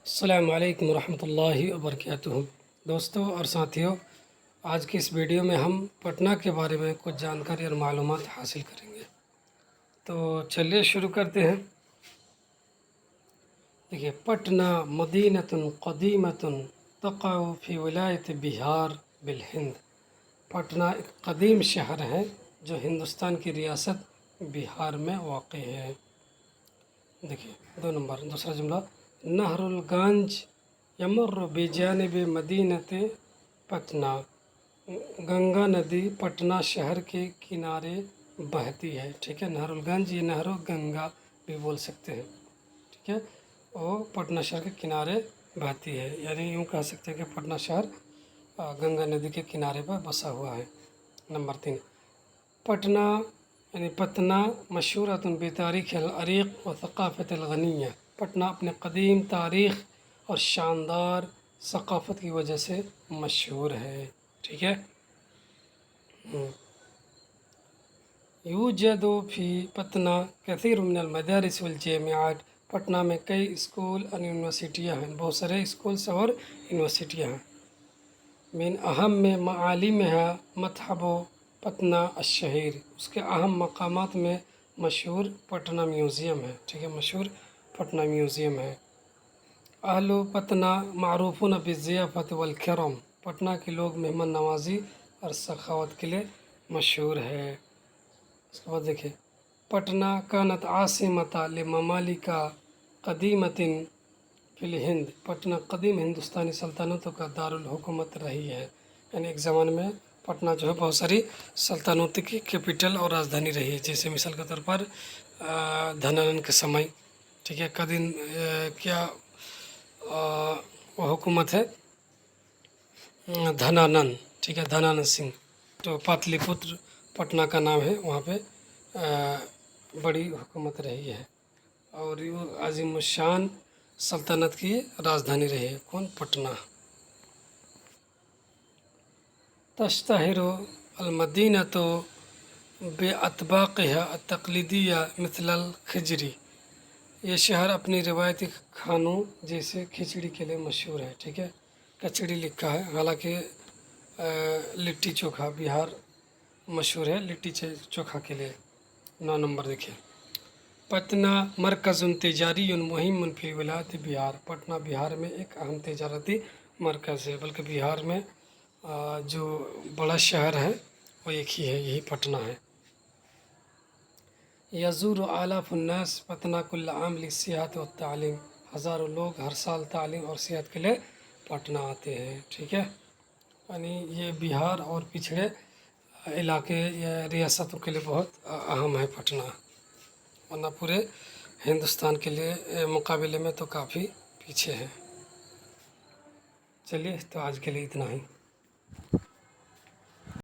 السلام علیکم ورحمۃ اللہ وبرکاتہ۔ دوستوں اور ساتھیوں، آج کی اس ویڈیو میں ہم پٹنہ کے بارے میں کچھ جانکاری اور معلومات حاصل کریں گے۔ تو چلیے شروع کرتے ہیں۔ دیکھیے، پٹنہ مدینۃ قدیمۃ تقع فی ولایت بہار بالہند۔ پٹنہ ایک قدیم شہر ہے جو ہندوستان کی ریاست بہار میں واقع ہے۔ دیکھیے دوسرا جملہ، نہر الگنج یمر بجانب مدینۃ پٹنہ۔ گنگا ندی پٹنہ شہر کے کنارے بہتی ہے۔ ٹھیک ہے، نہر الگنج یہ نہر گنگا بھی بول سکتے ہیں۔ ٹھیک ہے، وہ پٹنہ شہر کے کنارے بہتی ہے، یعنی یوں کہہ سکتے ہیں کہ پٹنہ شہر گنگا ندی کے کنارے پر بسا ہوا ہے۔ نمبر 3، پٹنہ یعنی پتنہ مشہورۃ بتاریخ العریق و ثقافت الغنیہ۔ پٹنہ اپنے قدیم تاریخ اور شاندار ثقافت کی وجہ سے مشہور ہے۔ ٹھیک ہے، یوجد فی پٹنہ کثیر من المدارس والجامعات۔ پٹنہ میں کئی اسکول اور یونیورسٹیاں ہیں، بہت سارے اسکولس اور یونیورسٹیاں ہیں۔ من اہم معالمها متحف پٹنہ الشہیر۔ اس کے اہم مقامات میں مشہور پٹنہ میوزیم ہے۔ ٹھیک ہے، مشہور پٹنہ میوزیم ہے۔ اہل پٹنہ معروفون بالضیافت والکرم۔ پٹنہ کے لوگ مہمان نوازی اور سخاوت کے لیے مشہور ہے۔ اس کے بعد دیکھیں، پٹنہ کانت عاصمۃ لممالک قدیمۃ فی الہند۔ پٹنہ قدیم ہندوستانی سلطنتوں کا دارالحکومت رہی ہے، یعنی ایک زمانے میں پٹنہ جو ہے بہت ساری سلطنتوں کی کیپٹل اور راجدھانی رہی ہے، جیسے مثال کے طور پر دھنانند کے سمے۔ ٹھیک ہے، قدیم کیا وہ حکومت ہے دھنانند۔ ٹھیک ہے، دھنانند سنگھ، تو پاتلی پتر پٹنہ کا نام ہے، وہاں پہ بڑی حکومت رہی ہے اور یہ عظیم الشان سلطنت کی راجدھانی رہی ہے۔ کون؟ پٹنہ۔ تشتہر المدینۃ بأطباقها التقلیدیہ مثل الخجری۔ یہ شہر اپنی روایتی کھانوں جیسے کھچڑی کے لیے مشہور ہے۔ ٹھیک ہے، کچڑی لکھا ہے، حالانکہ لٹی چوکھا بہار مشہور ہے لٹی چوکھا کے لیے۔ 9 نمبر دیکھیں، پٹنہ مرکز تجاری مہم فی ولایت بہار۔ پٹنہ بہار میں ایک اہم تجارتی مرکز ہے، بلکہ بہار میں جو بڑا شہر ہے وہ ایک ہی ہے، یہی پٹنہ ہے۔ یزور آلاف الناس پٹنہ کل عام للسیاحت والتعلیم۔ ہزاروں لوگ ہر سال تعلیم اور سیاحت کے لیے پٹنہ آتے ہیں۔ ٹھیک ہے، یعنی یہ بہار اور پچھڑے علاقے یا ریاستوں کے لیے بہت اہم ہے پٹنہ، ورنہ پورے ہندوستان کے لیے مقابلے میں تو کافی پیچھے ہے۔ چلیے، تو آج کے لیے اتنا ہی۔